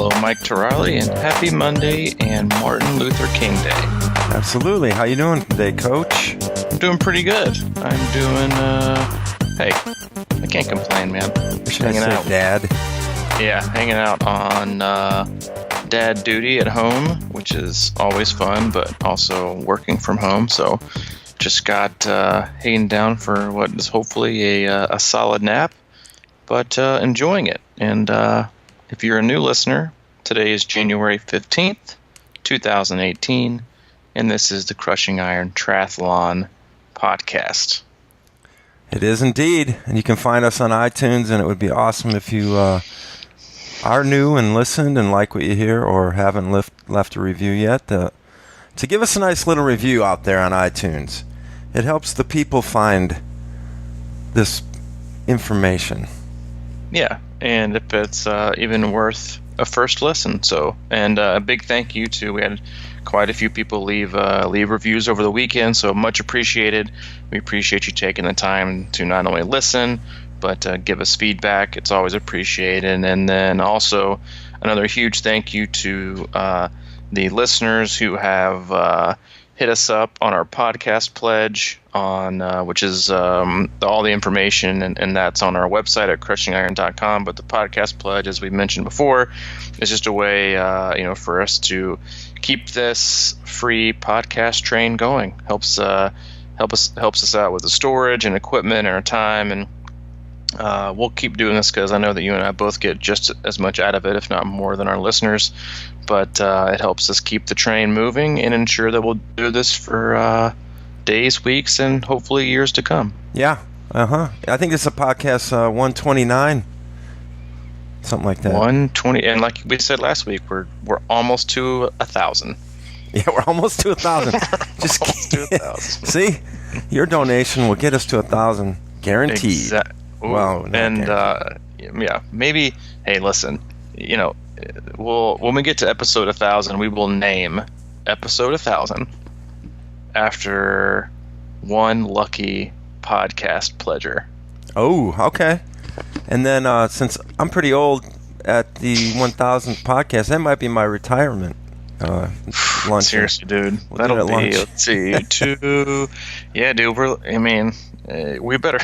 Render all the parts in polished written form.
Hello, Mike Torelli, and happy Monday and Martin Luther King Day. Absolutely. How you doing today, Coach? I'm doing pretty good. I'm doing, hey, I can't complain, man. Just hanging out. Dad? Yeah, hanging out on dad duty at home, which is always fun, but also working from home. So just got hanging down for what is hopefully a solid nap, but enjoying it. And if you're a new listener, today is January 15th, 2018, and this is the Crushing Iron Triathlon podcast. It is indeed, and you can find us on iTunes, and it would be awesome if you are new and listened and like what you hear or haven't left a review yet, to give us a nice little review out there on iTunes. It helps the people find this information. Yeah, and if it's even worth a first listen. So, and a big thank you to, we had quite a few people leave reviews over the weekend, so much appreciated. We appreciate you taking the time to not only listen, but give us feedback. It's always appreciated. And then also another huge thank you to the listeners who have hit us up on our podcast pledge, on which is all the information, and that's on our website at crushingiron.com. But the podcast pledge, as we mentioned before, is just a way for us to keep this free podcast train going. Helps us out with the storage and equipment and our time, and we'll keep doing this because I know that you and I both get just as much out of it, if not more, than our listeners. But it helps us keep the train moving and ensure that we'll do this for days, weeks, and hopefully years to come. Yeah. I think it's a podcast 129, something like that. 120, and like we said last week, we're almost to 1,000. Yeah, we're almost to 1,000. Just almost to 1,000. See, your donation will get us to 1,000, guaranteed. Well, and yeah, maybe. Hey, listen, when we get to episode 1,000, we will name episode 1,000 after one lucky podcast pledger. Oh, okay. And then since I'm pretty old, at the 1,000th podcast, that might be my retirement lunch. Seriously, dude, that'll be. Let's see, two. Yeah, dude. We better.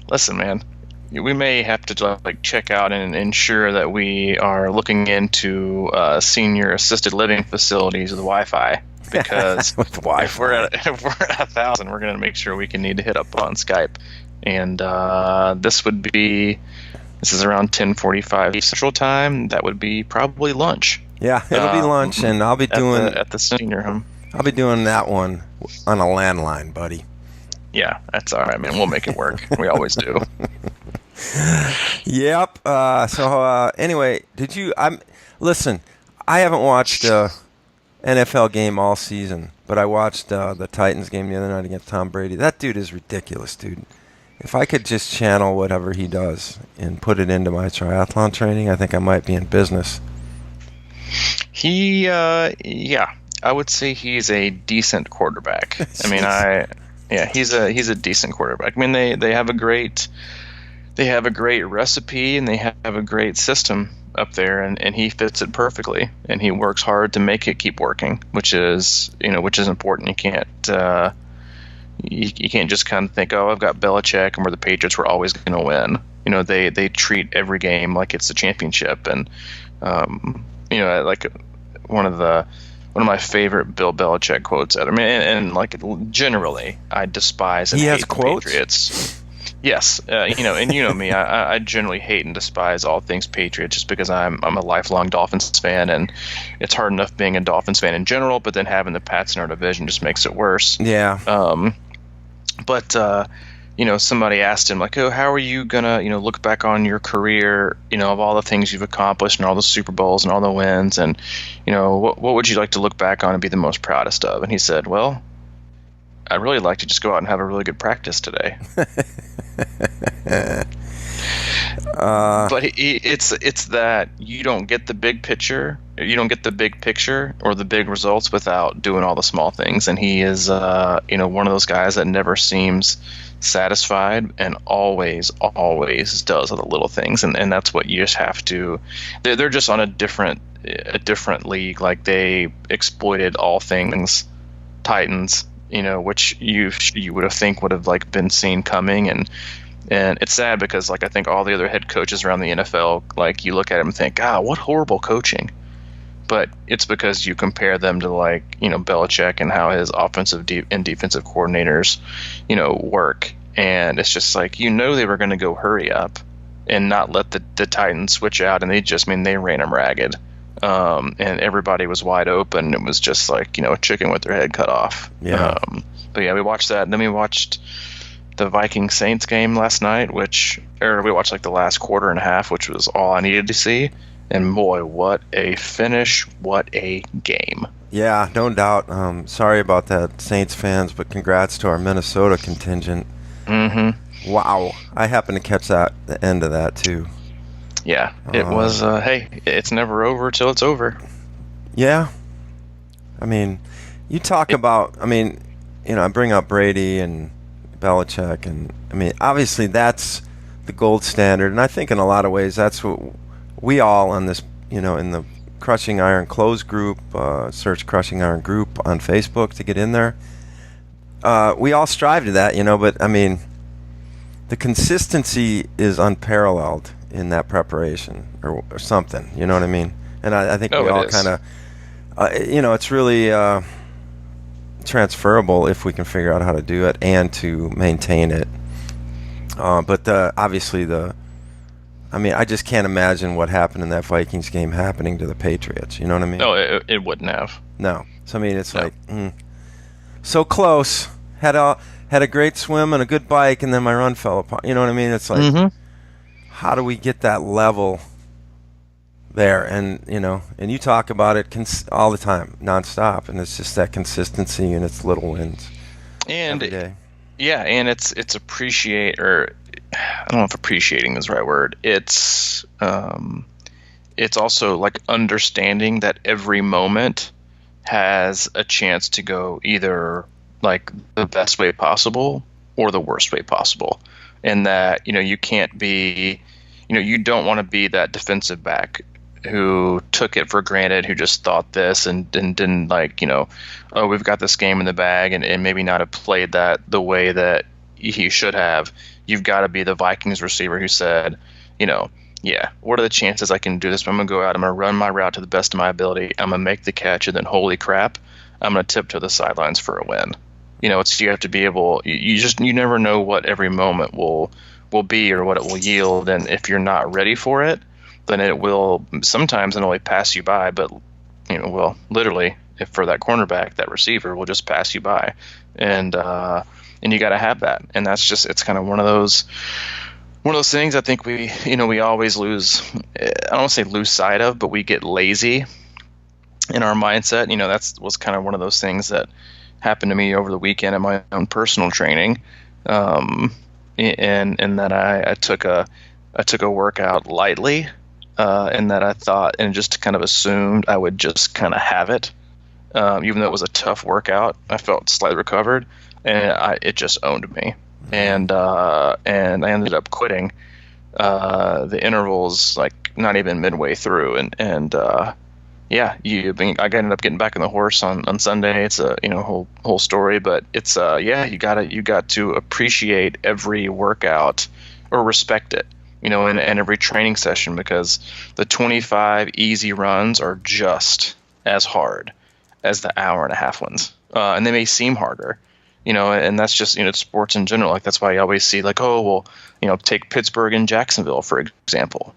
Listen, man. We may have to check out and ensure that we are looking into senior assisted living facilities with Wi-Fi, because if we're at 1,000, we're going to make sure we need to hit up on Skype. And this is around 10:45 Central Time. That would be probably lunch. Yeah, it'll be lunch, and I'll be doing at the senior home. I'll be doing that one on a landline, buddy. Yeah, that's all right, man. We'll make it work. We always do. Yep. Anyway, listen, I haven't watched an NFL game all season, but I watched the Titans game the other night against Tom Brady. That dude is ridiculous, dude. If I could just channel whatever he does and put it into my triathlon training, I think I might be in business. I would say he's a decent quarterback. He's a decent quarterback. I mean, they have a great recipe, and they have a great system up there, and he fits it perfectly, and he works hard to make it keep working, which is important. You can't just kind of think, oh, I've got Belichick and we're the Patriots, we're always going to win. They treat every game like it's a championship, and like one of my favorite Bill Belichick quotes ever. I mean, and generally, I despise and hate the Patriots. Yes, and you know me, I generally hate and despise all things Patriots, just because I'm a lifelong Dolphins fan, and it's hard enough being a Dolphins fan in general, but then having the Pats in our division just makes it worse. Yeah. But somebody asked him, like, oh, how are you gonna look back on your career, of all the things you've accomplished and all the Super Bowls and all the wins, and what would you like to look back on and be the most proudest of? And he said, well, I'd really like to just go out and have a really good practice today. But it's that you don't get the big picture. You don't get the big picture or the big results without doing all the small things. And he is, one of those guys that never seems satisfied and always does all the little things. And that's what you just have to. They're just on a different league. Like, they exploited all things Titans, which you would have like been seen coming. And it's sad because, like, I think all the other head coaches around the NFL, like, you look at them and think, God, what horrible coaching. But it's because you compare them to, like, Belichick and how his offensive and defensive coordinators, work. And it's just like, they were going to go hurry up and not let the Titans switch out. And they ran them ragged. And everybody was wide open. It was just like, a chicken with their head cut off. Yeah. But yeah, we watched that. And then we watched the Vikings Saints game last night, we watched like the last quarter and a half, which was all I needed to see. And boy, what a finish! What a game! Yeah, no doubt. Sorry about that, Saints fans, but congrats to our Minnesota contingent. Mm-hmm. Wow, I happened to catch the end of that too. Yeah, it was. Hey, it's never over till it's over. Yeah, I mean, you talk about. I mean, I bring up Brady and Belichick, and I mean, obviously that's the gold standard, and I think in a lot of ways that's what we all on this, in the Crushing Iron closed group, search Crushing Iron group on Facebook to get in there. We all strive to that, but I mean, the consistency is unparalleled in that preparation or something, you know what I mean? And I think we all kind of, it's really transferable if we can figure out how to do it and to maintain it. But obviously I just can't imagine what happened in that Vikings game happening to the Patriots. You know what I mean? No, it wouldn't have. No. So I mean, it's like so close. Had a great swim and a good bike, and then my run fell apart. You know what I mean? It's like, how do we get that level there? And and you talk about it all the time, nonstop, and it's just that consistency and it's little wins and every day. Yeah, and it's appreciate, or I don't know if appreciating is the right word. It's also like understanding that every moment has a chance to go either like the best way possible or the worst way possible, and that you can't be, you don't want to be that defensive back who took it for granted, who just thought this and didn't like, oh, we've got this game in the bag, and maybe not have played that the way that he should have. You've got to be the Vikings receiver who said, yeah, what are the chances I can do this? I'm going to go out, I'm going to run my route to the best of my ability, I'm going to make the catch, and then holy crap, I'm going to tip to the sidelines for a win. You have to be able, you never know what every moment will be or what it will yield, and if you're not ready for it, then it will sometimes not only pass you by, but literally, if for that cornerback, that receiver will just pass you by, and you got to have that, and that's just, it's kind of one of those things I think we always lose. I don't want to say lose sight of, but we get lazy in our mindset. That was kind of one of those things that happened to me over the weekend in my own personal training, and that I took a workout lightly. And that I thought and just kind of assumed I would just kind of have it, even though it was a tough workout. I felt slightly recovered, and it just owned me, and I ended up quitting the intervals like not even midway through, and I ended up getting back on the horse on Sunday. It's a whole story, but it's you got to appreciate every workout or respect it. And every training session, because the 25 easy runs are just as hard as the hour and a half ones. And they may seem harder, and that's just, sports in general. Like, that's why you always see like, oh, well, take Pittsburgh and Jacksonville, for example.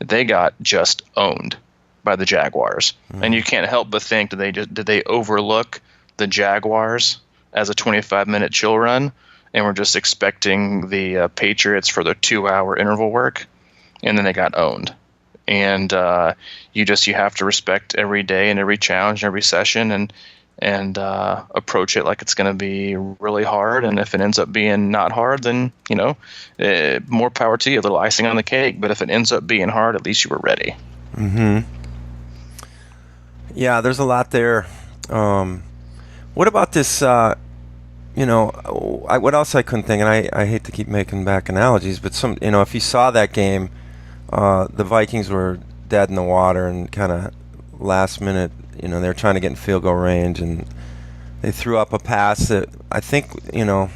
They got just owned by the Jaguars. Mm-hmm. And you can't help but think, did they overlook the Jaguars as a 25-minute chill run? And we're just expecting the Patriots for their 2-hour interval work, and then they got owned. And you have to respect every day and every challenge and every session, and and approach it like it's going to be really hard. And if it ends up being not hard, then more power to you, a little icing on the cake. But if it ends up being hard, at least you were ready. Mm-hmm. Yeah, there's a lot there. What about this? What else I couldn't think, and I hate to keep making back analogies, but if you saw that game, the Vikings were dead in the water and kind of last minute, they were trying to get in field goal range, and they threw up a pass that I think, in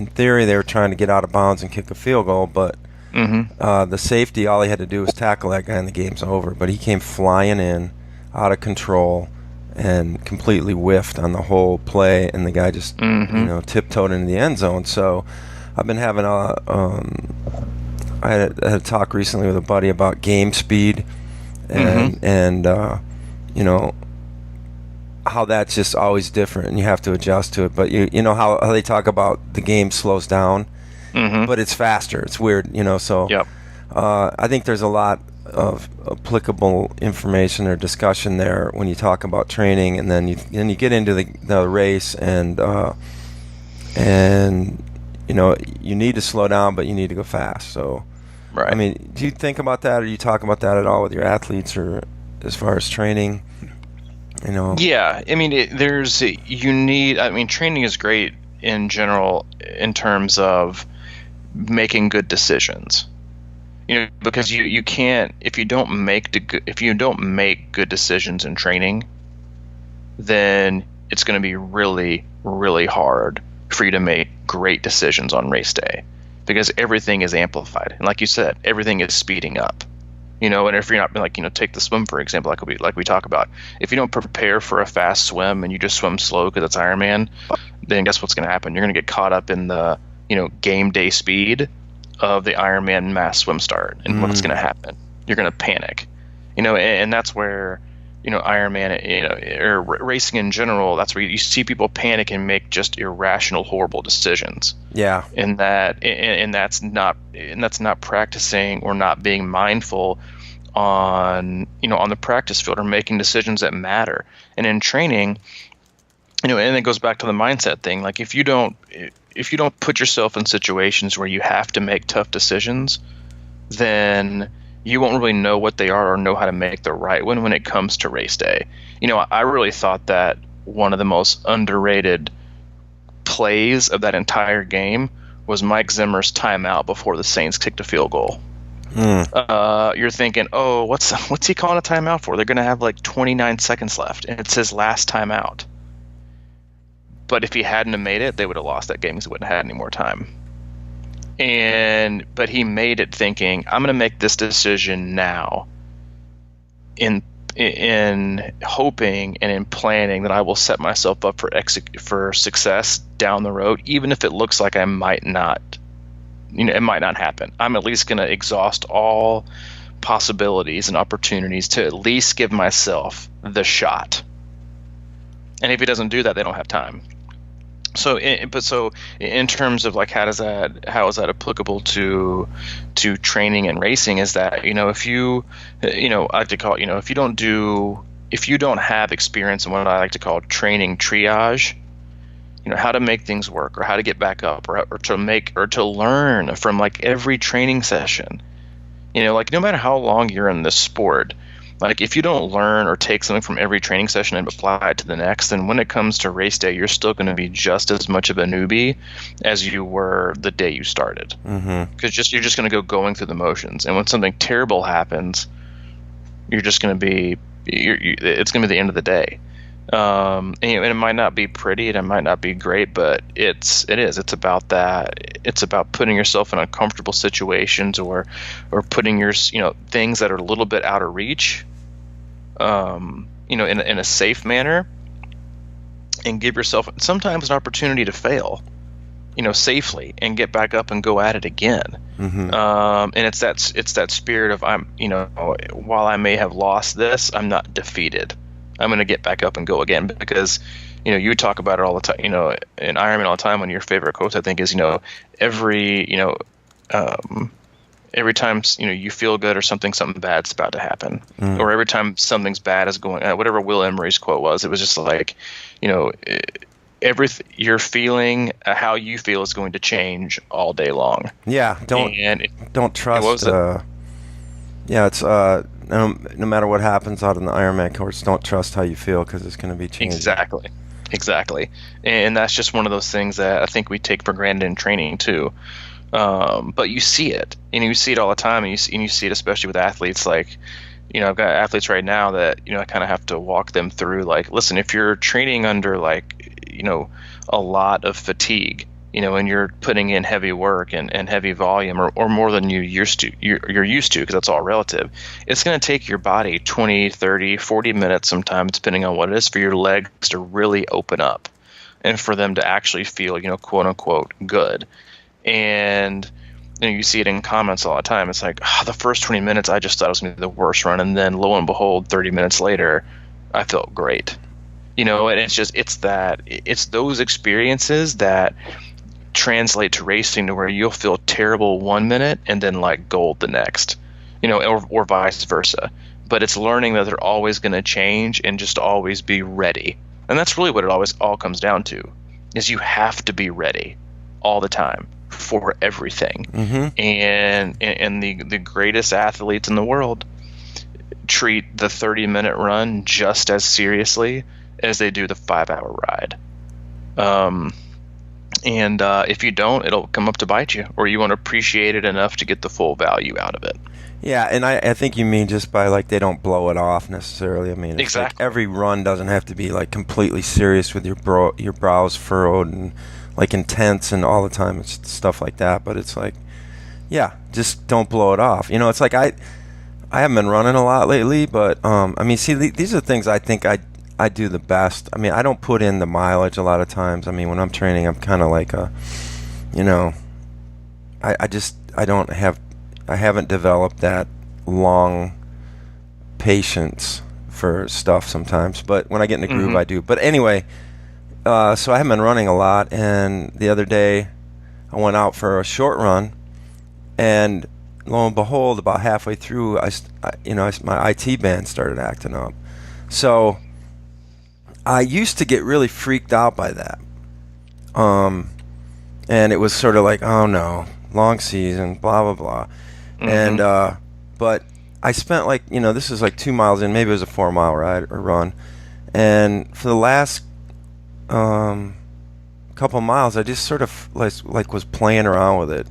theory they were trying to get out of bounds and kick a field goal, but the safety, all he had to do was tackle that guy and the game's over. But he came flying in, out of control, and completely whiffed on the whole play, and the guy just tiptoed into the end zone. So I've been having I had a talk recently with a buddy about game speed, and how that's just always different, and you have to adjust to it. But you know how they talk about the game slows down, but it's faster. It's weird, So Yep. I think there's a lot of applicable information or discussion there when you talk about training, and then you get into the race, and you need to slow down, but you need to go fast. So, right. I mean, do you think about that, or do you talk about that at all with your athletes, or as far as training? Yeah, I mean, training is great in general in terms of making good decisions. Because you can't, if you don't make good decisions in training, then it's going to be really, really hard for you to make great decisions on race day, because everything is amplified, and like you said, everything is speeding up. And if you're not take the swim for example, like we talk about. If you don't prepare for a fast swim and you just swim slow because it's Ironman, then guess what's going to happen? You're going to get caught up in the game day speed of the Ironman mass swim start, and what's going to happen? You're going to panic, and that's where Ironman, or racing in general. That's where you see people panic and make just irrational, horrible decisions. Yeah, and that's not practicing or not being mindful on the practice field or making decisions that matter. And in training, and it goes back to the mindset thing. Like if you don't put yourself in situations where you have to make tough decisions, then you won't really know what they are or know how to make the right one when it comes to race day. I really thought that one of the most underrated plays of that entire game was Mike Zimmer's timeout before the Saints kicked a field goal. You're thinking, oh, what's he calling a timeout for? They're going to have like 29 seconds left, and it's his last timeout. But if he hadn't have made it, they would have lost that game because he wouldn't have had any more time. But he made it thinking, I'm going to make this decision now, in hoping and in planning that I will set myself up for success down the road, even if it looks like I might not. It might not happen. I'm at least going to exhaust all possibilities and opportunities to at least give myself the shot. And if he doesn't do that, they don't have time. So in terms of like how is that applicable to training and racing, is that if you I like to call if you don't have experience in what I like to call training triage, how to make things work or how to get back up or to learn from like every training session, like no matter how long you're in this sport, like if you don't learn or take something from every training session and apply it to the next, then when it comes to race day, you're still going to be just as much of a newbie as you were the day you started. Because you're just going to go going through the motions, and when something terrible happens, you're just going to be it's going to be the end of the day. And it might not be pretty and it might not be great, but it's about that. It's about putting yourself in uncomfortable situations or putting your things that are a little bit out of reach, in a safe manner, and give yourself sometimes an opportunity to fail, safely, and get back up and go at it again. And it's that spirit of while I may have lost this, I'm not defeated. I'm going to get back up and go again, because, you talk about it all the time, in Ironman all the time. One of your favorite quotes, I think, is, every every time you feel good or something bad's about to happen, or every time something's bad is going. Whatever Will Emery's quote was, it was just like, everything you're feeling, how you feel is going to change all day long. Yeah, don't trust. Yeah, it's no matter what happens out in the Ironman course, don't trust how you feel because it's going to be changing. Exactly, and that's just one of those things that I think we take for granted in training too. But you see it, and you see it all the time, and you see it especially with athletes. Like, I've got athletes right now that I kind of have to walk them through. Like, listen, if you're training under a lot of fatigue, and you're putting in heavy work and heavy volume or more than you're used to, because that's all relative. It's going to take your body 20, 30, 40 minutes sometimes, depending on what it is, for your legs to really open up and for them to actually feel, quote unquote, good. And you see it in comments all the time. It's like, the first 20 minutes, I just thought it was going to be the worst run. And then lo and behold, 30 minutes later, I felt great. And it's those experiences that translate to racing, to where you'll feel terrible 1 minute and then like gold the next, or vice versa. But it's learning that they're always going to change and just always be ready. And that's really what it always all comes down to, is you have to be ready all the time for everything. And the greatest athletes in the world treat the 30-minute run just as seriously as they do the 5-hour ride. And if you don't, it'll come up to bite you, or you won't appreciate it enough to get the full value out of it. Yeah, and I think you mean just by like they don't blow it off necessarily. I mean, it's exactly. Like every run doesn't have to be like completely serious with your brows furrowed and like intense and all the time. It's stuff like that. But it's like, yeah, just don't blow it off. It's like I haven't been running a lot lately, but I mean, see, these are things I think I do the best. I mean, I don't put in the mileage a lot of times. I mean, when I'm training, I'm kind of like I haven't developed that long patience for stuff sometimes. But when I get in the groove, I do. But anyway, so I haven't been running a lot. And the other day, I went out for a short run, and lo and behold, about halfway through, my IT band started acting up. So I used to get really freaked out by that. And it was sort of like, oh no, long season, blah, blah, blah. And, but I spent this is like 2 miles in, maybe it was a 4-mile ride or run. And for the last, couple miles, I just sort of like was playing around with it,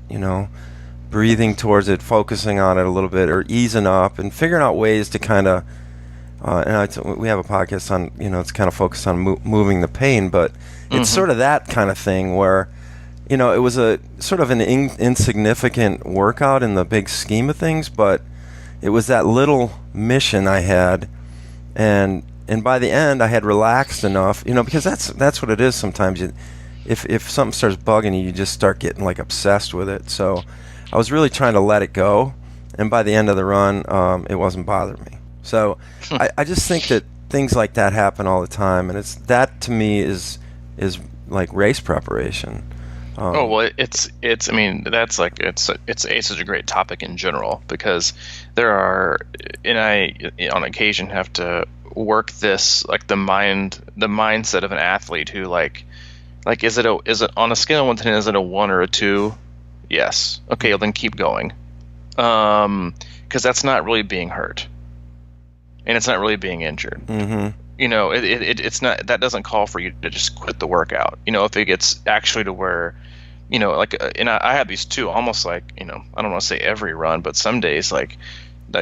breathing towards it, focusing on it a little bit, or easing up and figuring out ways to kind of, we have a podcast on, it's kind of focused on moving the pain, but it's sort of that kind of thing where, it was a sort of an insignificant workout in the big scheme of things, but it was that little mission I had, and by the end I had relaxed enough, because that's what it is sometimes. If something starts bugging you, you just start getting like obsessed with it. So I was really trying to let it go, and by the end of the run, it wasn't bothering me. So I just think that things like that happen all the time, and that to me is like race preparation. It's I mean, that's like it's such a great topic in general, because there are, and I on occasion have to work this, like the mindset of an athlete who like is it on a scale of 1 to 10, is it a 1 or a 2? Yes. Okay, well then keep going, because that's not really being hurt, and it's not really being injured. It's not, that doesn't call for you to just quit the workout. If it gets actually to where, and I have these too, almost like, I don't want to say every run, but some days like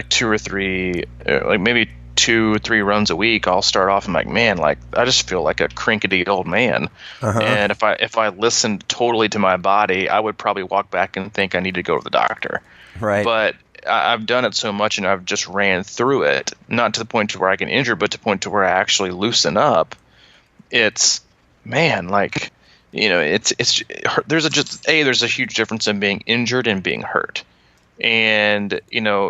2 or 3, like maybe 2 3 runs a week, I'll start off and like, man, like I just feel like a crinkety old man. And if I listened totally to my body, I would probably walk back and think I need to go to the doctor. Right. But I've done it so much, and I've just ran through it, not to the point to where I can injure, but to the point to where I actually loosen up. It's, man, like, there's a huge difference in being injured and being hurt. And,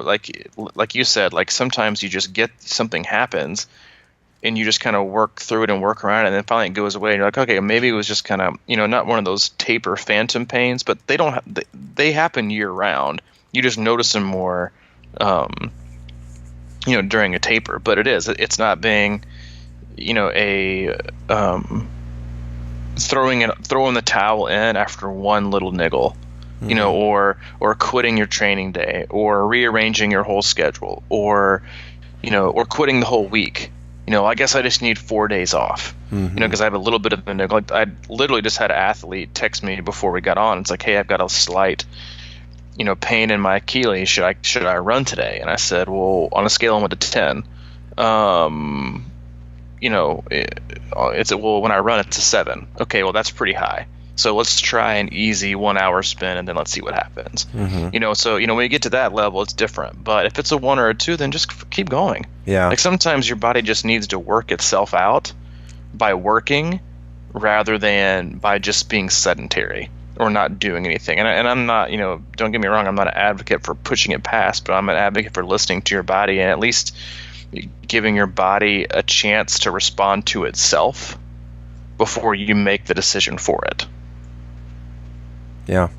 like you said, like sometimes you just get something happens and you just kind of work through it and work around it, and then finally it goes away, and you're like, okay, maybe it was just kind of, not one of those taper phantom pains, but they happen year round. You just notice them more, during a taper. But it's not being, a throwing the towel in after one little niggle, or quitting your training day, or rearranging your whole schedule, or quitting the whole week. I guess I just need 4 days off, because I have a little bit of a niggle. Like, I literally just had an athlete text me before we got on. It's like, hey, I've got a slight, pain in my Achilles. Should I run today? And I said, well, on a scale of 1 to 10, when I run, it's a 7. Okay, well, that's pretty high. So let's try an easy 1 hour spin, and then let's see what happens. So when you get to that level, it's different. But if it's a 1 or a 2, then just keep going. Yeah. Like, sometimes your body just needs to work itself out by working, rather than by just being sedentary or not doing anything. And I'm not, don't get me wrong, I'm not an advocate for pushing it past, but I'm an advocate for listening to your body and at least giving your body a chance to respond to itself before you make the decision for it. Yeah.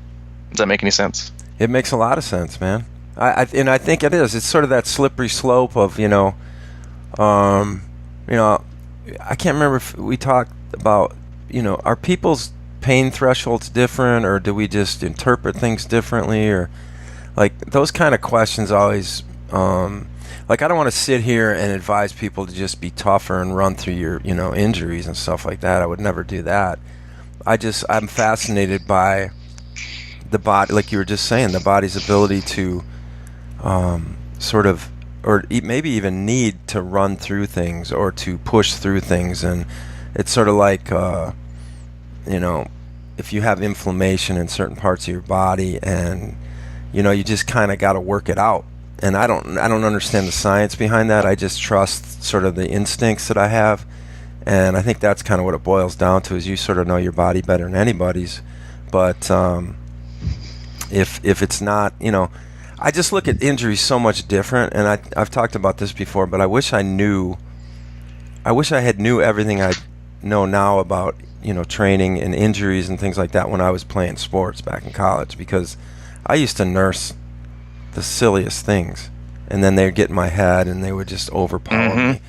Does that make any sense? It makes a lot of sense, man. I think it is. It's sort of that slippery slope of, I can't remember if we talked about, are people's pain thresholds different, or do we just interpret things differently, or like those kind of questions always, like, I don't want to sit here and advise people to just be tougher and run through your, injuries and stuff like that. I would never do that. I'm fascinated by the body, like you were just saying, the body's ability to sort of, or maybe even need to run through things or to push through things. And it's sort of like, if you have inflammation in certain parts of your body, and, you just kind of got to work it out. And I don't understand the science behind that. I just trust sort of the instincts that I have. And I think that's kind of what it boils down to, is you sort of know your body better than anybody's. But if it's not, I just look at injuries so much different. And I've talked about this before, but I wish I had knew everything I know now about, training and injuries and things like that when I was playing sports back in college, because I used to nurse the silliest things, and then they'd get in my head and they would just overpower me.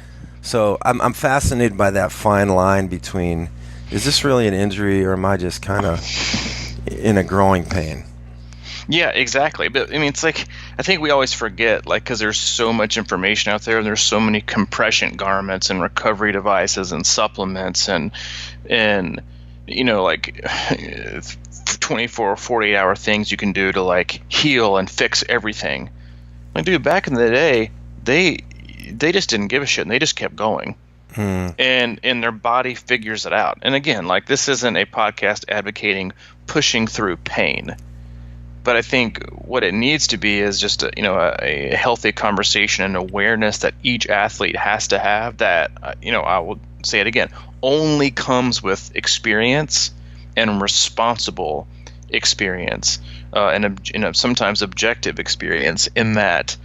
So I'm fascinated by that fine line between, is this really an injury, or am I just kind of in a growing pain? Yeah, exactly. But I mean, it's like, I think we always forget, like, because there's so much information out there, and there's so many compression garments and recovery devices and supplements and like 24 or 48 hour things you can do to, like, heal and fix everything. Like, dude, back in the day, they just didn't give a shit, and they just kept going. And their body figures it out. And again, like, this isn't a podcast advocating pushing through pain, but I think what it needs to be is just a healthy conversation and awareness that each athlete has to have, that I will say it again, only comes with experience and responsible experience, and sometimes objective experience, in that,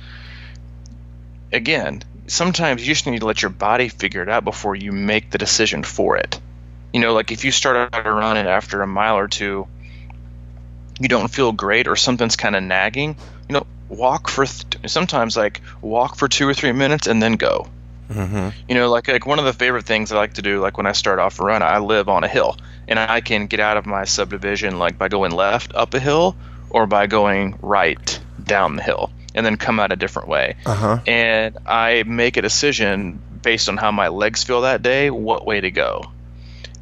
again, sometimes you just need to let your body figure it out before you make the decision for it. Like, if you start out a run and after a mile or two you don't feel great, or something's kind of nagging, walk for sometimes like walk for 2 or 3 minutes and then go. Like one of the favorite things I like to do, like when I start off a run, I live on a hill, and I can get out of my subdivision like by going left up a hill or by going right down the hill, and then come out a different way. And I make a decision based on how my legs feel that day, what way to go.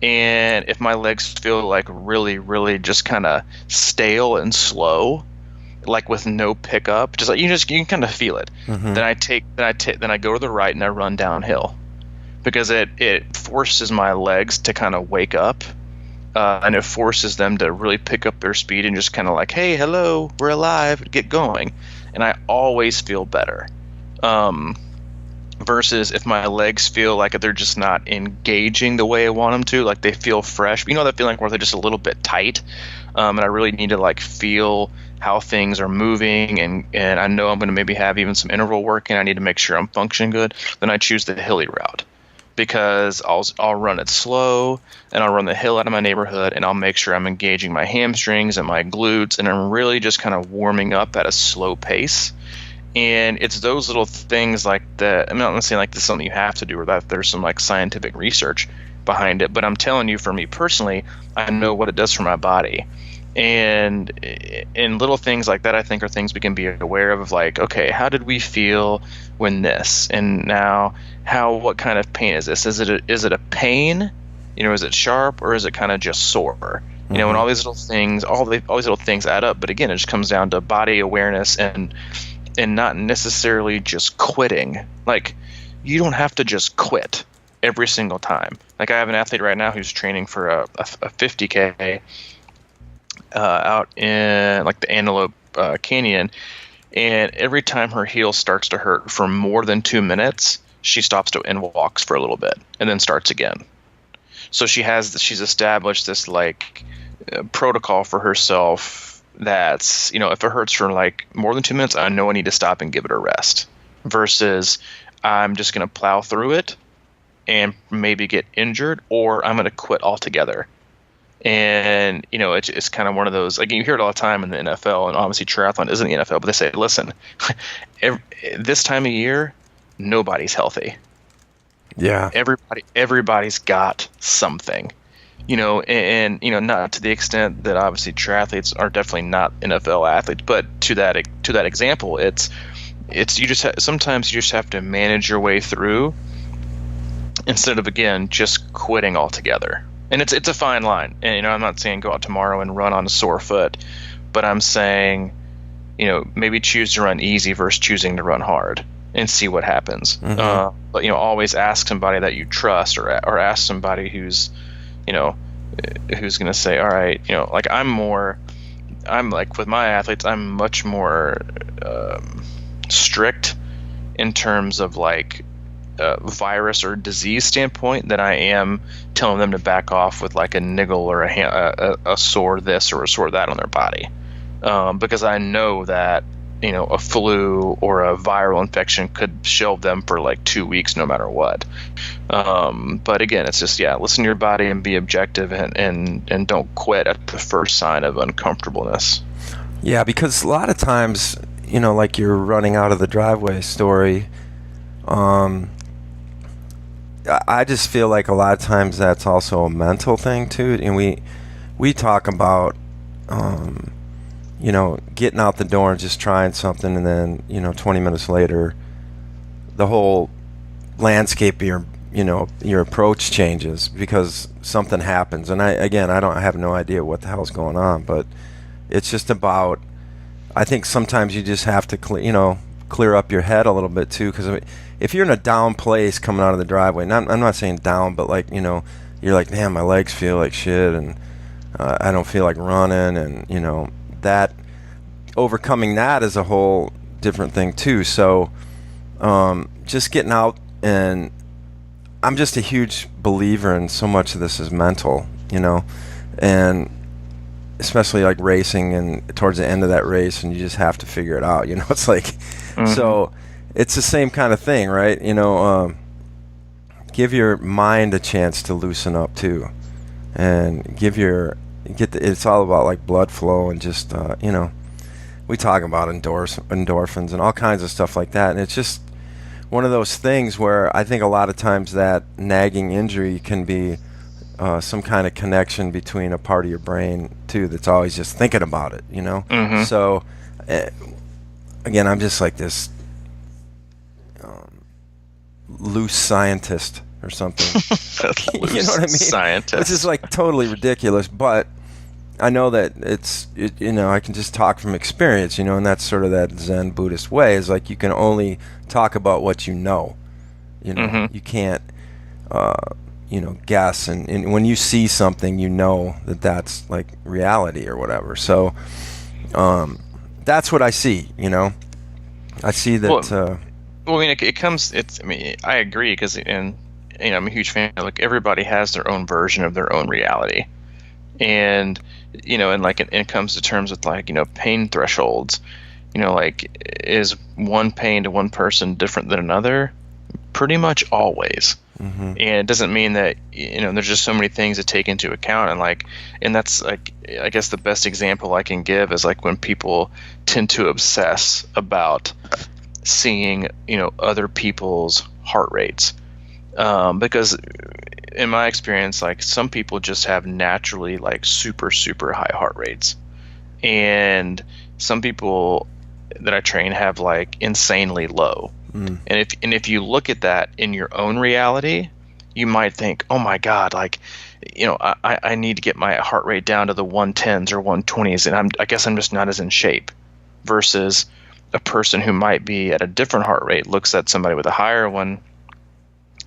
And if my legs feel like really, really just kind of stale and slow, like with no pickup, just like you can kind of feel it. Then I go to the right and I run downhill, because it forces my legs to kind of wake up, and it forces them to really pick up their speed and just kind of like, hey, hello, we're alive, get going. And I always feel better. Versus if my legs feel like they're just not engaging the way I want them to, like they feel fresh. That feeling where they're just a little bit tight, and I really need to like feel how things are moving, and I know I'm going to maybe have even some interval work, and I need to make sure I'm functioning good. Then I choose the hilly route. because I'll run it slow, and I'll run the hill out of my neighborhood, and I'll make sure I'm engaging my hamstrings and my glutes, and I'm really just kind of warming up at a slow pace. And it's those little things like that. I'm not saying like this is something you have to do, or that there's some like scientific research behind it, but I'm telling you, for me personally, I know what it does for my body. And little things like that, I think, are things we can be aware of, like, okay, how did we feel when this, and now what kind of pain is this? Is it a pain, is it sharp, or is it kind of just sore? And all these little things, all these little things add up. But again, it just comes down to body awareness and not necessarily just quitting. Like, you don't have to just quit every single time. Like, I have an athlete right now who's training for a 50K out in like the Antelope Canyon, and every time her heel starts to hurt for more than 2 minutes, she stops and walks for a little bit and then starts again. So she's established this like protocol for herself that's, if it hurts for like more than 2 minutes, I know I need to stop and give it a rest, versus I'm just going to plow through it and maybe get injured, or I'm going to quit altogether. And, it's kind of one of those, like, you hear it all the time in the NFL, and obviously triathlon isn't the NFL, but they say, listen, this time of year, nobody's healthy. Yeah. Everybody's got something, and not to the extent that obviously triathletes are definitely not NFL athletes, but to that example, it's sometimes you just have to manage your way through instead of, again, just quitting altogether. And it's a fine line. And, I'm not saying go out tomorrow and run on a sore foot, but I'm saying, maybe choose to run easy versus choosing to run hard and see what happens. Mm-hmm. But, always ask somebody that you trust, or ask somebody who's going to say, all right, like I'm like with my athletes, I'm much more strict in terms of like virus or disease standpoint than I am telling them to back off with like a niggle or a sore this or a sore that on their body, because I know that a flu or a viral infection could shelve them for like 2 weeks no matter what. But again, it's just, listen to your body and be objective, and don't quit at the first sign of uncomfortableness. Yeah, because a lot of times, like your running out of the driveway story, I just feel like a lot of times that's also a mental thing too. And we talk about, getting out the door and just trying something, and then 20 minutes later, the whole landscape of your approach changes because something happens. And I have no idea what the hell's going on, but it's just about, I think sometimes you just have to clear up your head a little bit too, because if you're in a down place coming out of the driveway, and I'm not saying down, but like, you're like, man, my legs feel like shit, and I don't feel like running, and that overcoming that is a whole different thing too. So just getting out, and I'm just a huge believer in so much of this is mental, and especially like racing, and towards the end of that race, and you just have to figure it out. It's like, mm-hmm. So it's the same kind of thing, right? Give your mind a chance to loosen up too, and it's all about like blood flow, and just we talk about endorphins and all kinds of stuff like that, and it's just one of those things where I think a lot of times that nagging injury can be some kind of connection between a part of your brain too that's always just thinking about it, Mm-hmm. So again, I'm just like this loose scientist or something. You know what I mean? Scientist. Which is like totally ridiculous, but I know that I can just talk from experience, and that's sort of that Zen Buddhist way, is like you can only talk about what you know. Mm-hmm. You can't guess, and when you see something, that's like reality or whatever. So that's what I see. I see that. Well, I mean, I agree, because I'm a huge fan. Like, everybody has their own version of their own reality, and and like it comes to terms with like pain thresholds. Like, is one pain to one person different than another? pretty much always. Mm-hmm. And it doesn't mean that, there's just so many things to take into account. And that's like, I guess the best example I can give is like when people tend to obsess about seeing, other people's heart rates. Because in my experience, like some people just have naturally like super, super high heart rates. And some people that I train have like insanely low. And if you look at that in your own reality, you might think, oh my God, like, I need to get my heart rate down to the 110s or 120s, and I guess I'm just not as in shape. Versus a person who might be at a different heart rate looks at somebody with a higher one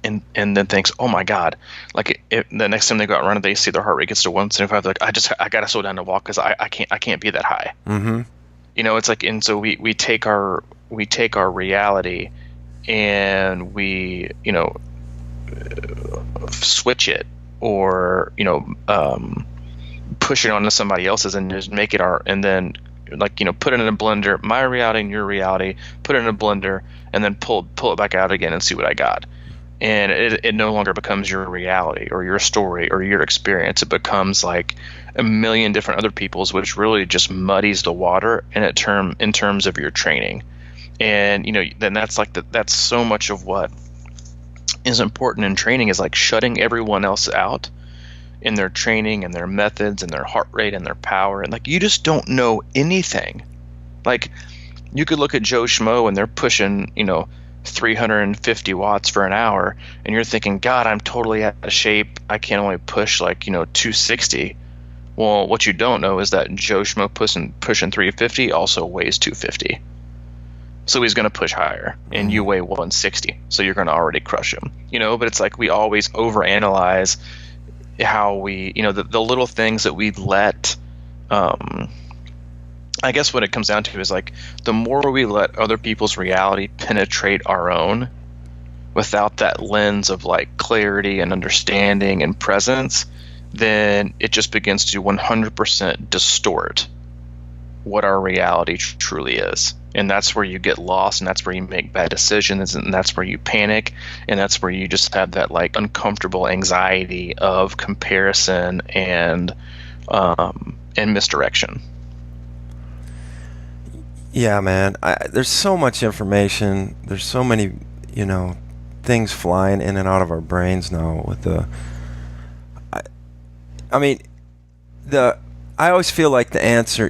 and then thinks, oh my God, like the next time they go out running, they see their heart rate gets to 175. They're like, I got to slow down to walk because I can't be that high. Mm-hmm. It's like, and so we take our reality and we, switch it or, push it onto somebody else's and just make it our, and then like, put it in a blender, my reality and your reality, put it in a blender and then pull it back out again and see what I got. And it no longer becomes your reality or your story or your experience. It becomes like a million different other people's, which really just muddies the water in terms of your training. And then that's like that's so much of what is important in training is like shutting everyone else out in their training and their methods and their heart rate and their power. And like you just don't know anything. Like you could look at Joe Schmo and they're pushing 350 watts for an hour, and you're thinking, God, I'm totally out of shape. I can only push like 260. Well, what you don't know is that Joe Schmo pushing 350 also weighs 250. So he's going to push higher, and you weigh 160, so you're going to already crush him. But it's like we always overanalyze how we, the little things that we let. I guess what it comes down to is like the more we let other people's reality penetrate our own without that lens of like clarity and understanding and presence, then it just begins to 100% distort what our reality truly is. And that's where you get lost, and that's where you make bad decisions, and that's where you panic, and that's where you just have that like uncomfortable anxiety of comparison and misdirection. Yeah, man. There's so much information. There's so many, things flying in and out of our brains now with the. I always feel like the answer.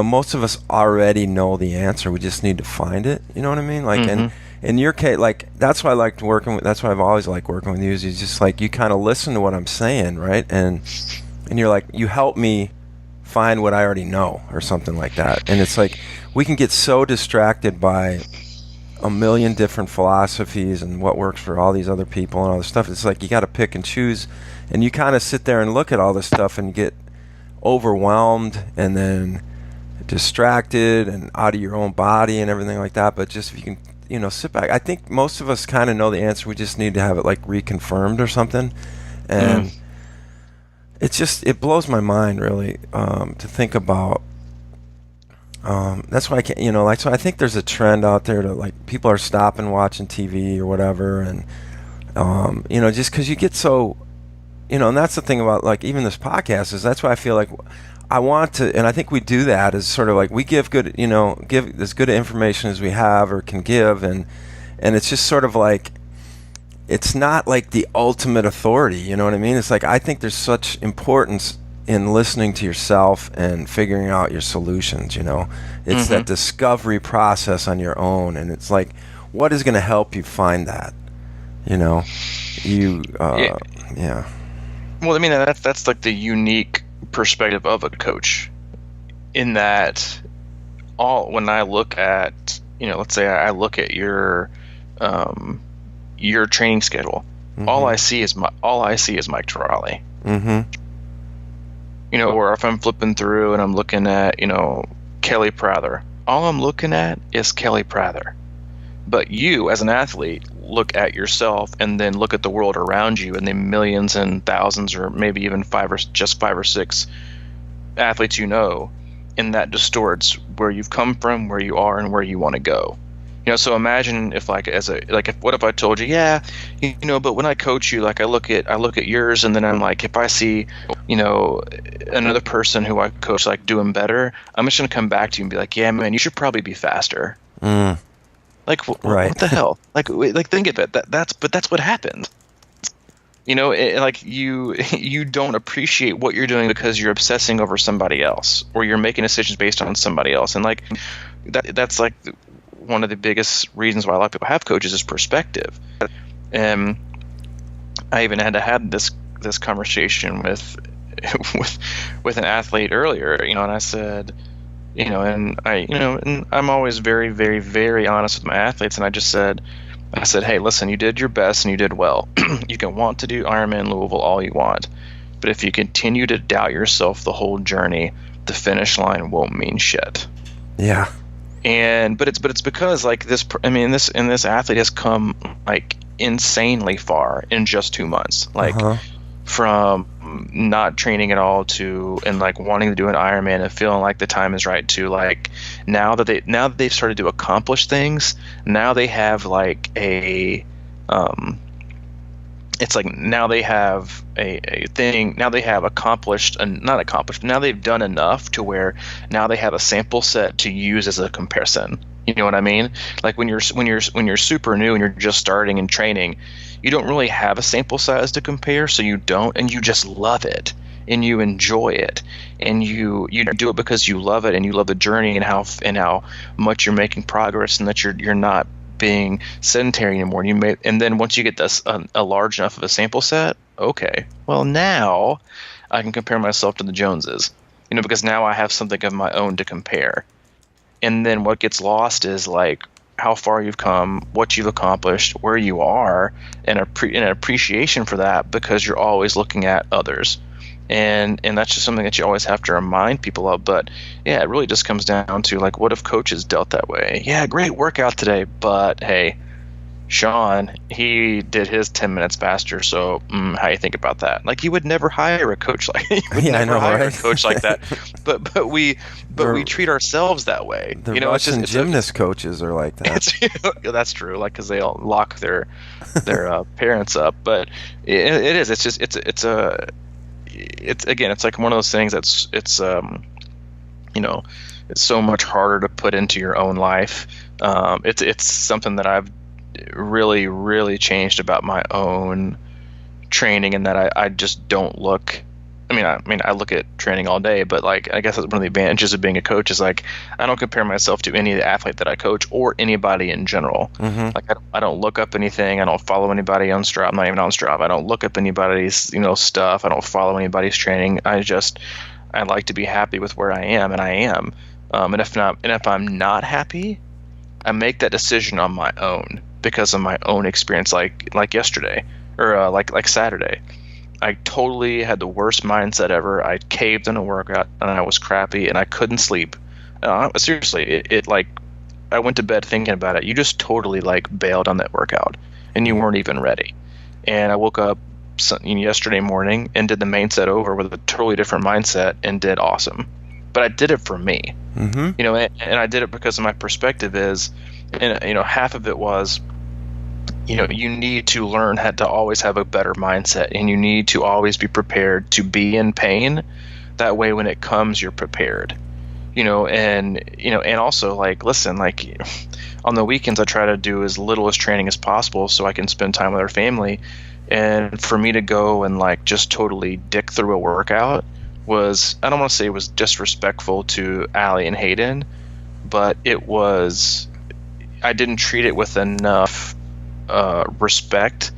Most of us already know the answer. We just need to find it. You know what I mean? Like, and in your case, like that's why I liked working with. That's why I've always liked working with you. Is just like you kind of listen to what I'm saying, right? And you're like, you help me find what I already know or something like that. And it's like we can get so distracted by a million different philosophies and what works for all these other people and all this stuff. It's like you got to pick and choose, and you kind of sit there and look at all this stuff and get overwhelmed and then distracted and out of your own body and everything like that. But just if you can sit back, I think most of us kind of know the answer. We just need to have it like reconfirmed or something. And it blows my mind really to think about. That's why I can't, so I think there's a trend out there to like people are stopping watching TV or whatever, and just because you get so, and that's the thing about like even this podcast is that's why I feel like I want to, and I think we do that is sort of like we give good, give as good information as we have or can give, and it's just sort of like. It's not like the ultimate authority, you know what I mean? It's like I think there's such importance in listening to yourself and figuring out your solutions, It's that discovery process on your own, and it's like, what is going to help you find that? Yeah. Well, I mean, that's like the unique perspective of a coach in that when I look at, let's say I look at your training schedule, all I see is Mike Terali. Or if I'm flipping through and I'm looking at, Kelly Prather, all I'm looking at is Kelly Prather. But you, as an athlete, look at yourself and then look at the world around you and the millions and thousands, or maybe even five or six athletes, and that distorts where you've come from, where you are, and where you want to go. So imagine if what if I told you, yeah, but when I coach you, like I look at yours, and then I'm like, if I see, another person who I coach like doing better, I'm just gonna come back to you and be like, yeah, man, you should probably be faster. Mm, Like, right. what the hell? Like think of it. That's what happens. Like you don't appreciate what you're doing because you're obsessing over somebody else, or you're making decisions based on somebody else, and like that's like one of the biggest reasons why a lot of people have coaches is perspective. And I even had to have this conversation with an athlete earlier, and I said, and I'm always very, very, very honest with my athletes, and I said, hey, listen, you did your best and you did well. You can want to do Ironman Louisville all you want, but if you continue to doubt yourself the whole journey, the finish line won't mean shit. Yeah. But it's because like this athlete has come like insanely far in just 2 months, like from not training at all to and like wanting to do an Ironman and feeling like the time is right to like now that they've started to accomplish things, now they have like it's like now they have a thing. Now they have accomplished and not accomplished. Now they've done enough to where now they have a sample set to use as a comparison. You know what I mean? Like when you're super new and you're just starting and training, you don't really have a sample size to compare, so you don't, and you just love it and you enjoy it, and you do it because you love it and you love the journey and how much you're making progress, and that you're not being sedentary anymore. And then once you get this a large enough of a sample set, okay, well now I can compare myself to the Joneses, because now I have something of my own to compare. And then what gets lost is like how far you've come, what you've accomplished, where you are, and an appreciation for that, because you're always looking at others. And that's just something that you always have to remind people of. But yeah, it really just comes down to like, what if coaches dealt that way? Yeah, great workout today, but hey, Sean, he did his 10 minutes faster, so how you think about that? Like, you would never hire a coach like a coach like that. But we treat ourselves that way. The Russian gymnast coaches are like that. That's true. Like, because they all lock their parents up. But it is. It's just it's like one of those things it's so much harder to put into your own life. It's something that I've really, really changed about my own training, and that I just don't look. I look at training all day, but like I guess that's one of the advantages of being a coach is like I don't compare myself to any athlete that I coach or anybody in general. Mm-hmm. Like I don't look up anything. I don't follow anybody on Strava. I'm not even on Strava. I don't look up anybody's stuff. I don't follow anybody's training. I like to be happy with where I am, and I am. And if I'm not happy, I make that decision on my own because of my own experience. Like yesterday or like Saturday. I totally had the worst mindset ever. I caved in a workout and I was crappy and I couldn't sleep. Seriously, it like I went to bed thinking about it. You just totally like bailed on that workout and you weren't even ready. And I woke up yesterday morning and did the main set over with a totally different mindset and did awesome. But I did it for me, and I did it because of my perspective is, and half of it was, you need to learn how to always have a better mindset, and you need to always be prepared to be in pain. That way, when it comes, you're prepared. And also like, listen, like on the weekends, I try to do as little as training as possible so I can spend time with our family. And for me to go and like just totally dick through a workout was, I don't want to say it was disrespectful to Allie and Hayden, but I didn't treat it with enough respect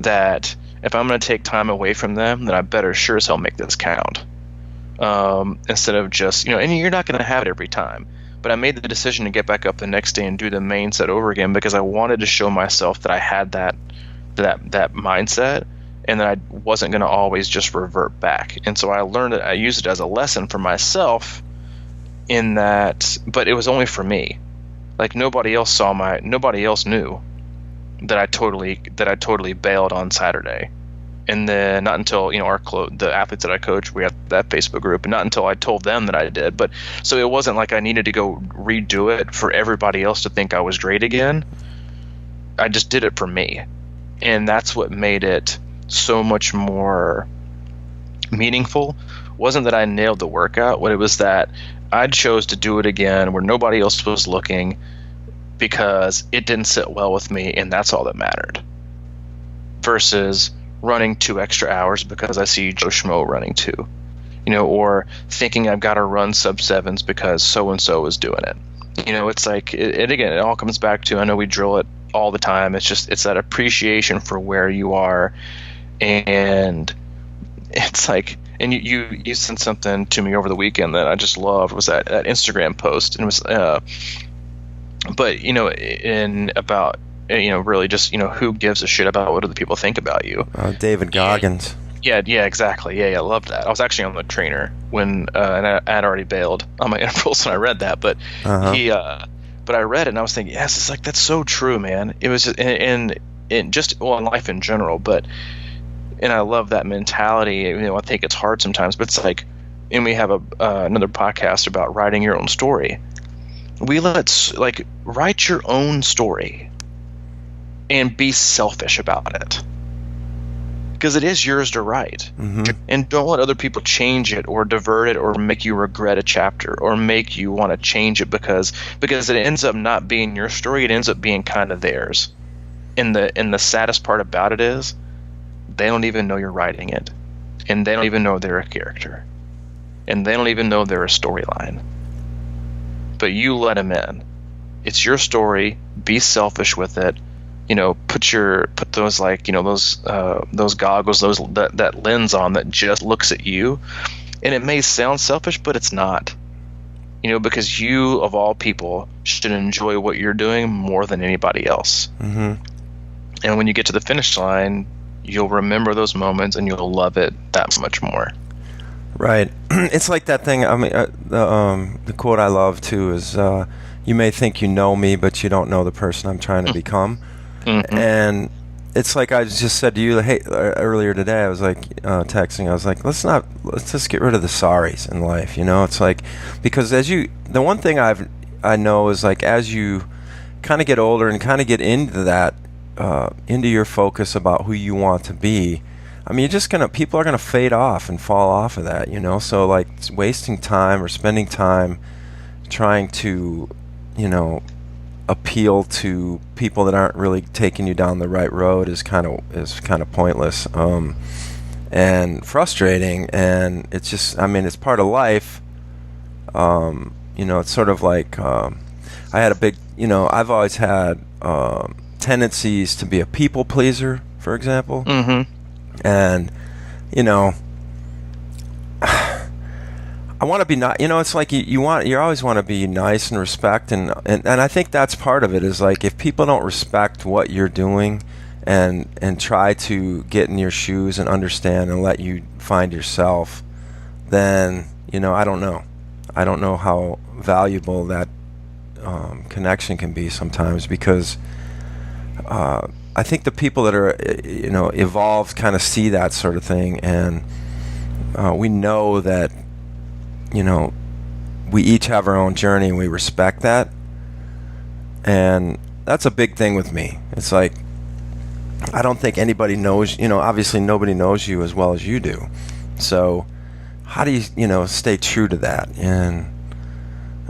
that if I'm going to take time away from them, then I better sure as hell make this count. Instead of just, and you're not going to have it every time. But I made the decision to get back up the next day and do the main set over again because I wanted to show myself that I had that mindset and that I wasn't going to always just revert back. And so I learned it. I used it as a lesson for myself in that, but it was only for me. Like nobody else knew that I totally bailed on Saturday. And then not until, the athletes that I coach, we have that Facebook group, and not until I told them that I did. But so it wasn't like I needed to go redo it for everybody else to think I was great again. I just did it for me. And that's what made it so much more meaningful. Wasn't that I nailed the workout, what it was that I chose to do it again where nobody else was looking, because it didn't sit well with me, and that's all that mattered. Versus running 2 extra hours because I see Joe Schmo running 2, or thinking I've got to run sub 7s because so-and-so is doing it. It's like, it all comes back to, I know we drill it all the time. It's that appreciation for where you are. And it's like, and you sent something to me over the weekend that I just loved, was that Instagram post. And it was, but, in about, really just, who gives a shit about what other people think about you? David Goggins. Yeah, exactly. Yeah, I love that. I was actually on the trainer when, and I had already bailed on my intervals when I read that, but but I read it and I was thinking, yes, it's like, that's so true, man. It was, in just, well, in life in general, and I love that mentality. I think it's hard sometimes, but it's like, and we have another podcast about writing your own story. Write your own story and be selfish about it, because it is yours to write. And don't let other people change it or divert it or make you regret a chapter or make you want to change it because it ends up not being your story. It ends up being kind of theirs. And the saddest part about it is they don't even know you're writing it, and they don't even know they're a character, and they don't even know they're a storyline. But you let them in. It's your story. Be selfish with it. Put those, like, those goggles, that lens on that just looks at you. And it may sound selfish, but it's not. Because you, of all people, should enjoy what you're doing more than anybody else. And when you get to the finish line, you'll remember those moments and you'll love it that much more. Right. It's like that thing. I mean, the quote I love too is, "You may think you know me, but you don't know the person I'm trying to become." And it's like I just said to you, earlier today. I was like texting. I was like, let's just get rid of the sorries in life. It's like, because the one thing I know is, like, as you kind of get older and kind of get into that, into your focus about who you want to be. I mean, people are gonna fade off and fall off of that, So, like, wasting time or spending time trying to, appeal to people that aren't really taking you down the right road is kind of pointless, and frustrating. And it's just, I mean, it's part of life. It's sort of like, I had a big, I've always had tendencies to be a people pleaser, for example. And, I want to be not, it's like you always want to be nice and respect. And I think that's part of it, is like, if people don't respect what you're doing and try to get in your shoes and understand and let you find yourself, then, I don't know how valuable that connection can be sometimes, because I think the people that are, evolved kind of see that sort of thing, and we know that, we each have our own journey, and we respect that. And that's a big thing with me. It's like, I don't think anybody knows, obviously nobody knows you as well as you do. So how do you, stay true to that? And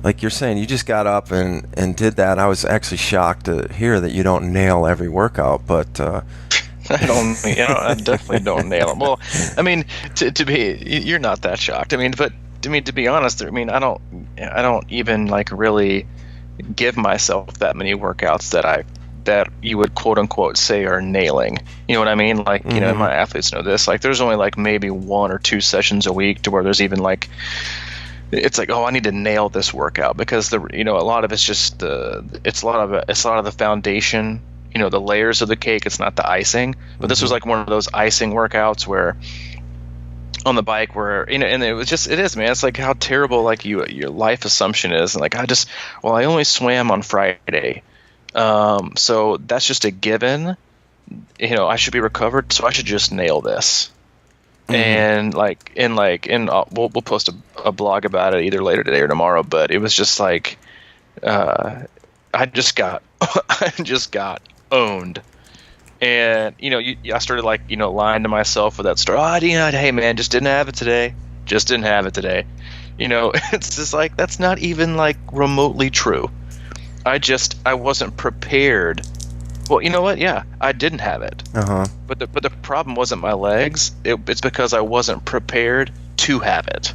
like you're saying, you just got up and did that. I was actually shocked to hear that you don't nail every workout, but I don't, I definitely don't nail them. Well, I mean, to be, you're not that shocked. I mean, but to be honest, I mean, I don't even, like, really give myself that many workouts that you would quote unquote say are nailing. You know what I mean? Like, my athletes know this. Like, there's only like maybe 1 or 2 sessions a week to where there's even like, it's like, oh, I need to nail this workout, because a lot of it's just it's a lot of the foundation, the layers of the cake. It's not the icing. But this was like one of those icing workouts where, on the bike, where, and it is, man. It's like how terrible, like, your life assumption is. And like, I only swam on Friday. So that's just a given. I should be recovered, so I should just nail this. Mm-hmm. We'll post a blog about it either later today or tomorrow. But it was just like, I just got I just got owned. And I started lying to myself with that story. Oh, hey man, just didn't have it today. Just didn't have it today. It's just like, that's not even like remotely true. I wasn't prepared. Well, you know what? Yeah, I didn't have it. Uh-huh. But the problem wasn't my legs. It's because I wasn't prepared to have it.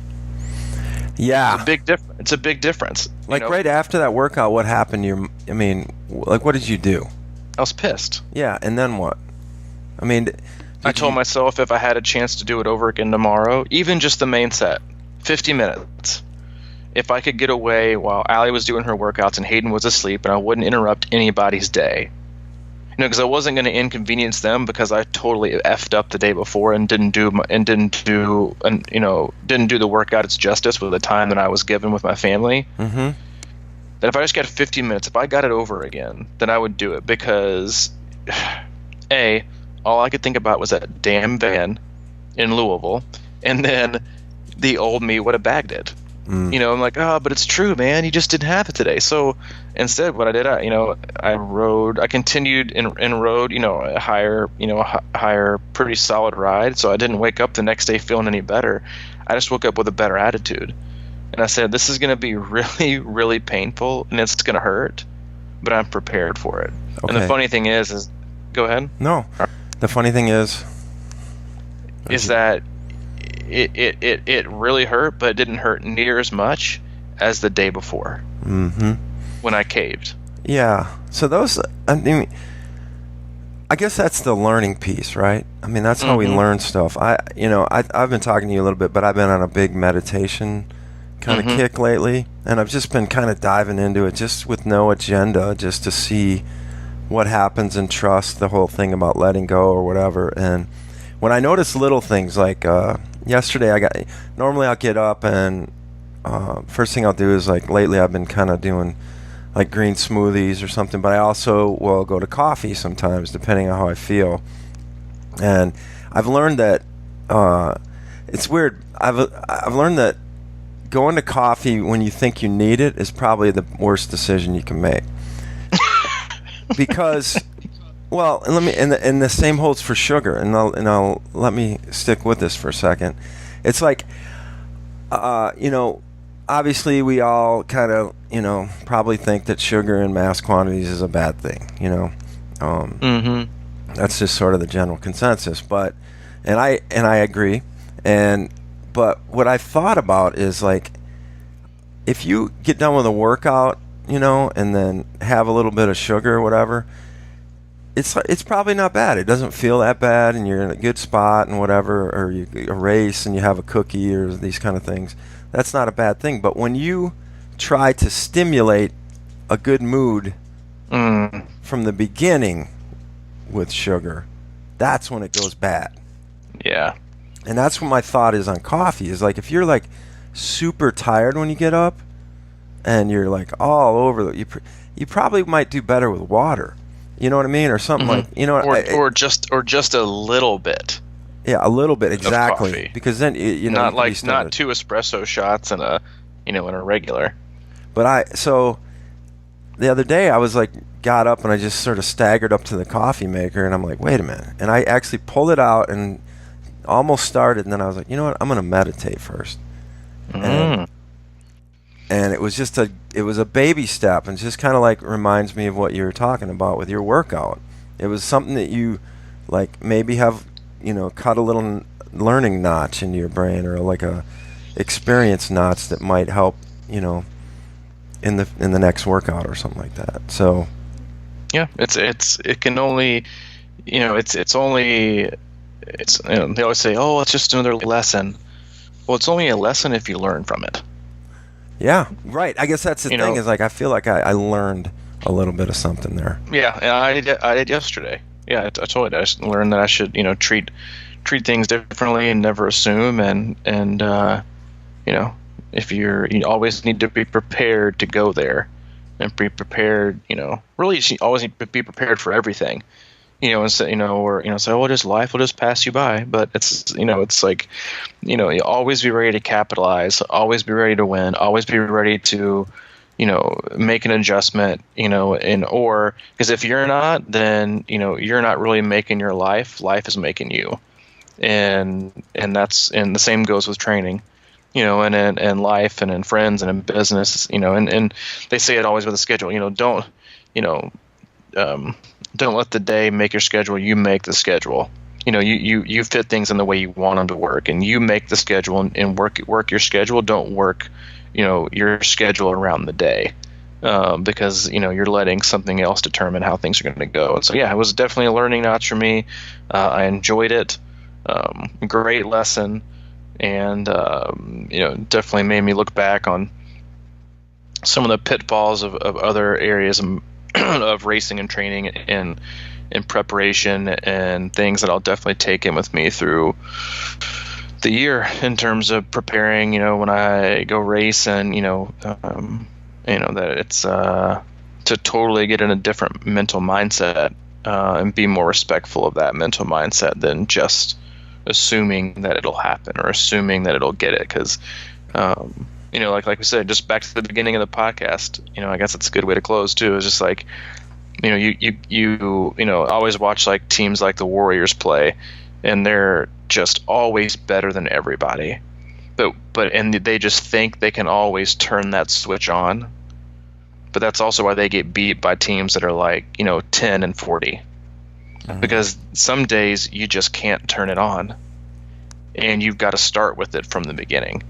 Yeah. It's a big difference. It's a big difference. Like right after that workout, what happened? What did you do? I was pissed. Yeah, and then what? I mean, I told myself if I had a chance to do it over again tomorrow, even just the main set, 50 minutes, if I could get away while Allie was doing her workouts and Hayden was asleep and I wouldn't interrupt anybody's day, because I wasn't going to inconvenience them because I totally effed up the day before and didn't do the workout its justice with the time that I was given with my family. Mm-hmm. That if I just got 15 minutes, if I got it over again, then I would do it because, A, all I could think about was that damn van in Louisville, and then the old me would have bagged it. I'm like, oh, but it's true, man. You just didn't have it today. So instead, what I did, I continued and rode, a higher, pretty solid ride. So I didn't wake up the next day feeling any better. I just woke up with a better attitude. And I said, this is going to be really, really painful, and it's going to hurt, but I'm prepared for it. Okay. And the funny thing is go ahead. No. The funny thing is that it really hurt, but it didn't hurt near as much as the day before. Mm-hmm. When I caved. Yeah. So I guess that's the learning piece, right? I mean, that's how we learn stuff. I've been talking to you a little bit, but I've been on a big meditation kind of kick lately, and I've just been kind of diving into it just with no agenda, just to see what happens and trust the whole thing about letting go or whatever. And when I notice little things like yesterday, normally I'll get up and first thing I'll do is, like, lately I've been kind of doing like green smoothies or something, but I also will go to coffee sometimes depending on how I feel. And I've learned that it's weird. I've learned that going to coffee when you think you need it is probably the worst decision you can make. Because, well, and the same holds for sugar. And I'll let me stick with this for a second. It's like, obviously we all kind of, probably think that sugar in mass quantities is a bad thing. That's just sort of the general consensus. But, and I agree. But what I thought about is, like, if you get done with a workout, and then have a little bit of sugar or whatever, it's probably not bad. It doesn't feel that bad, and you're in a good spot and whatever, or a race and you have a cookie or these kind of things. That's not a bad thing. But when you try to stimulate a good mood from the beginning with sugar, that's when it goes bad. Yeah. And that's what my thought is on coffee, is like, if you're like super tired when you get up and you're like all over you probably might do better with water. You know what I mean? Or something like, or just a little bit. Yeah, a little bit, exactly. Coffee. Because then not 2 espresso shots and in a regular. But so the other day I was like, got up and I just sort of staggered up to the coffee maker, and I'm like, wait a minute. And I actually pulled it out and almost started, and then I was like, you know what? I'm going to meditate first. And it was just a baby step, and just kind of like reminds me of what you were talking about with your workout. It was something that you like maybe have, cut a little learning notch in your brain, or like a experience notch that might help, in the next workout or something like that. So yeah, it can only, it's only, they always say, oh, it's just another lesson. Well, it's only a lesson if you learn from it. Yeah, right. I guess that's the thing, is like, I feel like I learned a little bit of something there. Yeah, and I did yesterday. Yeah, I told you, I just learned that I should, treat things differently and never assume, and if you always need to be prepared to go there, and be prepared, really you always need to be prepared for everything. and say, or say, oh, just life will just pass you by. But it's like, you always be ready to capitalize, always be ready to win, always be ready to, make an adjustment, or because if you're not, then you're not really making your life. Life is making you, and the same goes with training, and in life and in friends and in business, and they say it always with a schedule, you know don't let the day make your schedule. You make the schedule. You fit things in the way you want them to work, and you make the schedule and work your schedule. Don't work, your schedule around the day, because you're letting something else determine how things are going to go. And so yeah, it was definitely a learning notch for me. I enjoyed it. Great lesson, and definitely made me look back on some of the pitfalls of other areas of racing and training and in preparation, and things that I'll definitely take in with me through the year in terms of preparing, when I go race, and that it's to totally get in a different mental mindset, and be more respectful of that mental mindset than just assuming that it'll happen or assuming that it'll get it. Because like we said, just back to the beginning of the podcast, I guess it's a good way to close too. Is just like, you always watch like teams like the Warriors play, and they're just always better than everybody. And they just think they can always turn that switch on. But that's also why they get beat by teams that are like, 10 and 40. Mm-hmm. Because some days you just can't turn it on, and you've got to start with it from the beginning.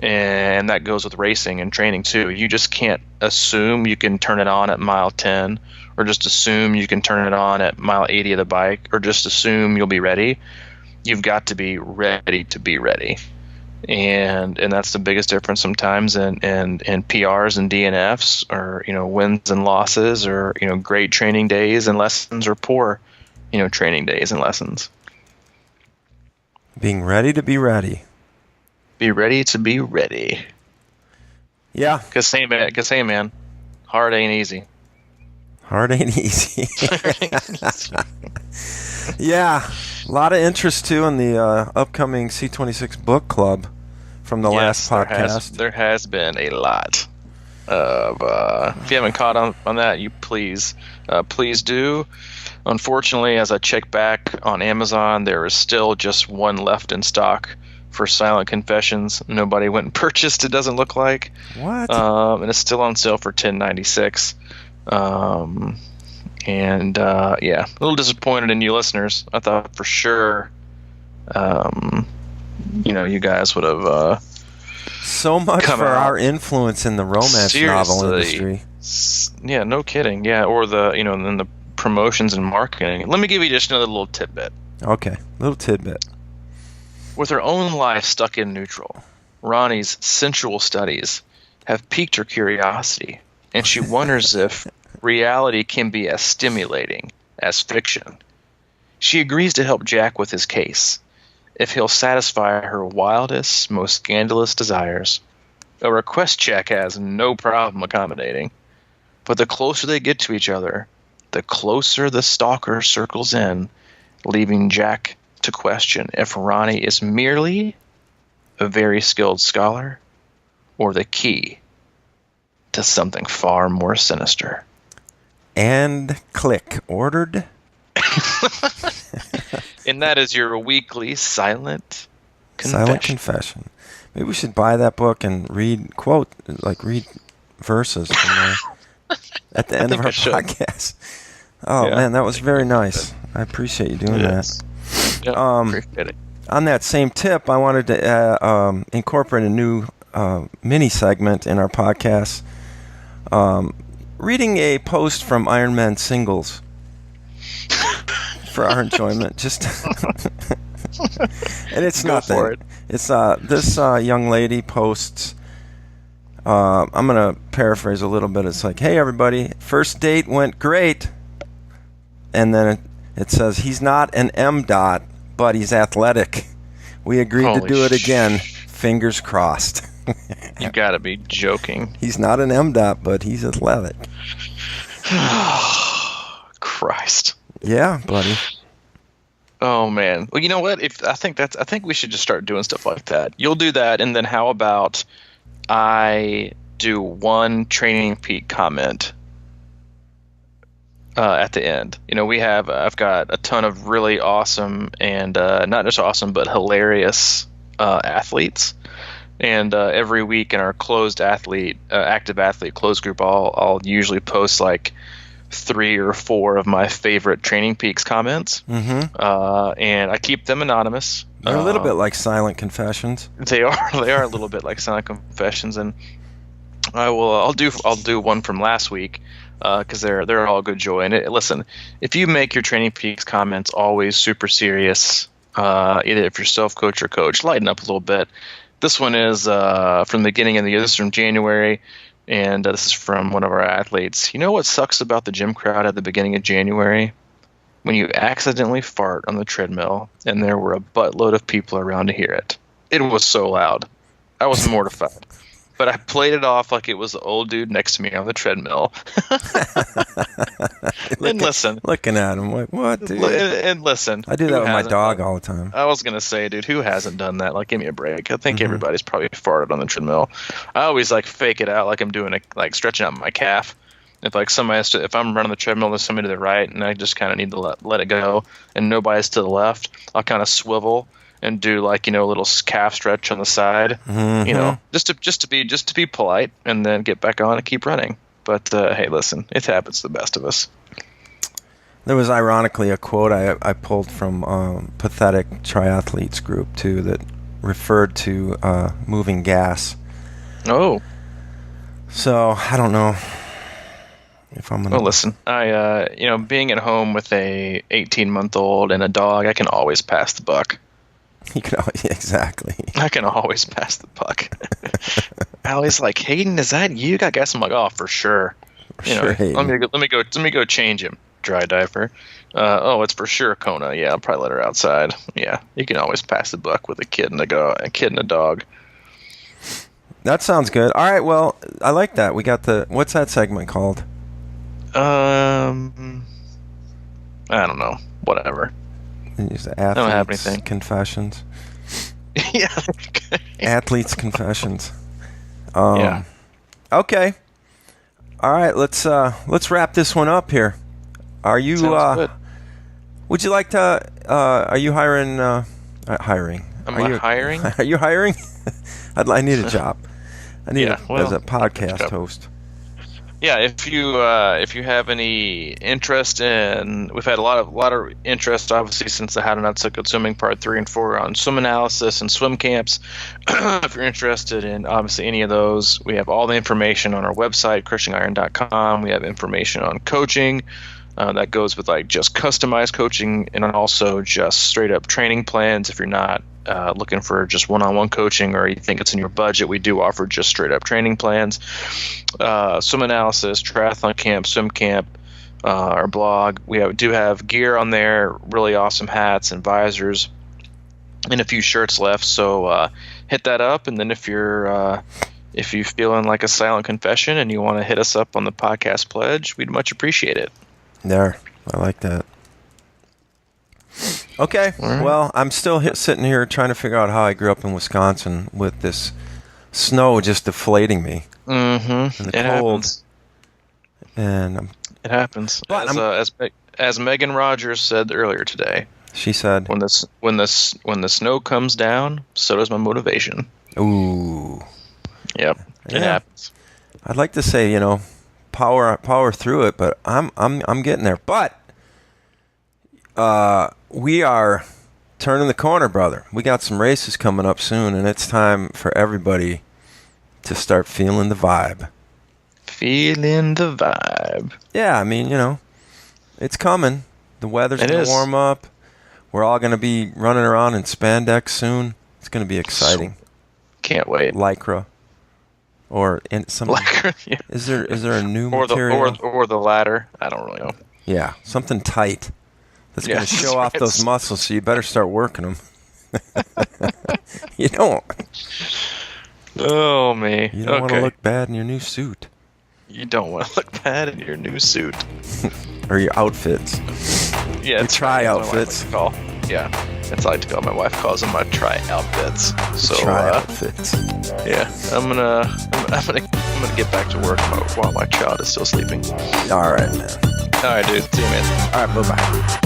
And that goes with racing and training too. You just can't assume you can turn it on at mile 10, or just assume you can turn it on at mile 80 of the bike, or just assume you'll be ready. You've got to be ready to be ready. And that's the biggest difference sometimes in PRs and DNFs, or wins and losses, or great training days and lessons, or poor training days and lessons. Being ready to be ready. Be ready to be ready. Yeah. Because hey man, hard ain't easy. Hard ain't easy. Yeah. A lot of interest too in the upcoming C26 book club from the last podcast. There has been a lot of. If you haven't caught on that, you please do. Unfortunately, as I check back on Amazon, there is still just one left in stock for Silent Confessions. Nobody went and purchased it, doesn't look like. What? And it's still on sale for $10.96. Yeah, a little disappointed in you listeners. I thought for sure, you guys would have. So much for our influence in the romance novel industry. Yeah, no kidding. Yeah, or then the promotions and marketing. Let me give you just another little tidbit. Okay, little tidbit. With her own life stuck in neutral, Ronnie's sensual studies have piqued her curiosity, and she wonders if reality can be as stimulating as fiction. She agrees to help Jack with his case, if he'll satisfy her wildest, most scandalous desires. A request Jack has no problem accommodating. But the closer they get to each other, the closer the stalker circles in, leaving Jack to question if Ronnie is merely a very skilled scholar, or the key to something far more sinister. And click. Ordered. And that is your weekly Silent Confession. Silent Confession. Maybe we should buy that book and read verses from there at the end of our podcast. Oh, yeah. Man, that was very nice. I appreciate you doing that. Yeah, appreciate it. On that same tip, I wanted to incorporate a new mini segment in our podcast. Reading a post from Ironman Singles for our enjoyment. Just and it's nothing. It's this young lady posts. I'm gonna paraphrase a little bit. It's like, "Hey everybody, first date went great," and then it says he's not an M dot, but he's athletic. We agreed to do it again. Fingers crossed. You gotta be joking. He's not an M dot, but he's athletic. Christ. Yeah, buddy. Oh man. Well, you know what? I think we should just start doing stuff like that. You'll do that, and then how about I do one Training Peak comment at the end. I've got a ton of really awesome and not just awesome but hilarious athletes. And every week in our active athlete closed group, I'll usually post like 3 or 4 of my favorite Training Peaks comments, and I keep them anonymous. They're a little bit like silent confessions. They are a little bit like silent confessions, and I'll do one from last week because they're all good joy. And listen, if you make your Training Peaks comments always super serious, either if you're self-coach or coach, lighten up a little bit. This one is from the beginning of the year. This is from January. And this is from one of our athletes. You know what sucks about the gym crowd at the beginning of January? When you accidentally fart on the treadmill and there were a buttload of people around to hear it. It was so loud. I was mortified. But I played it off like it was the old dude next to me on the treadmill. And listen. Looking at him like, what, dude? And listen. I do that with my dog all the time. I was going to say, dude, who hasn't done that? Like, give me a break. I think everybody's probably farted on the treadmill. I always, like, fake it out like I'm doing stretching out my calf. If, like, if I'm running the treadmill, there's somebody to the right, and I just kind of need to let it go, and nobody's to the left, I'll kind of swivel and do like a little calf stretch on the side, just to be polite, and then get back on and keep running. But hey, listen, it happens to the best of us. There was ironically a quote I pulled from Pathetic Triathletes group too that referred to moving gas. Oh, so I don't know if I'm gonna. Well, listen, I being at home with a 18-month-old and a dog, I can always pass the buck. You can exactly. I can always pass the puck. Allie's like, Hayden, is that you? I guess I'm like, oh, for sure. Sure, let me go change him. Dry diaper. Oh, it's for sure Kona. Yeah, I'll probably let her outside. Yeah, you can always pass the buck with a kid and a dog. That sounds good. All right, well, I like that. We got what's that segment called? I don't know. Whatever. I don't have anything. Confessions. Yeah. Athletes' confessions. Yeah. Okay. All right. Let's wrap this one up here. Are you? Good. Would you like to? Are you hiring? Hiring. Am I hiring? Are you hiring? I need a job. I need as a podcast host. Yeah, if you have any interest in, we've had a lot of interest, obviously, since the How to Not Suck at Swimming Part 3 and 4 on swim analysis and swim camps. If you're interested in, obviously, any of those, we have all the information on our website, crushingIron.com. We have information on coaching that goes with like just customized coaching and also just straight up training plans. If you're not looking for just one-on-one coaching or you think it's in your budget, we do offer just straight up training plans. Swim analysis, triathlon camp, swim camp, our blog. We do have gear on there, really awesome hats and visors, and a few shirts left. So hit that up, and then if you're feeling like a silent confession and you want to hit us up on the podcast pledge, we'd much appreciate it. There, I like that. Okay, right. Well, I'm still sitting here trying to figure out how I grew up in Wisconsin with this snow just deflating me. Mm-hmm. And the it cold. Happens. And it happens. But as Megan Rogers said earlier today, she said, "When the snow comes down, so does my motivation." Ooh. Yep, it happens. I'd like to say, power through it, but I'm getting there. But we are turning the corner, brother. We got some races coming up soon, and it's time for everybody to start feeling the vibe. Feeling the vibe. Yeah, I mean, it's coming. The weather's going to warm up. We're all going to be running around in spandex soon. It's going to be exciting. Can't wait. Lycra. Or Lycra, yeah. Is there a new material? Or the latter. I don't really know. Yeah, something tight. That's going to show off those muscles, so you better start working them. You don't. Oh, me. You don't want to look bad in your new suit. You don't want to look bad in your new suit. Or your outfits. Yeah, try as my wife outfits. likes to call. Yeah, that's what I like to call. My wife calls them my try outfits. So Try outfits. yeah, I'm gonna get back to work while my child is still sleeping. All right, man. All right, dude. See you, man. All right, bye-bye.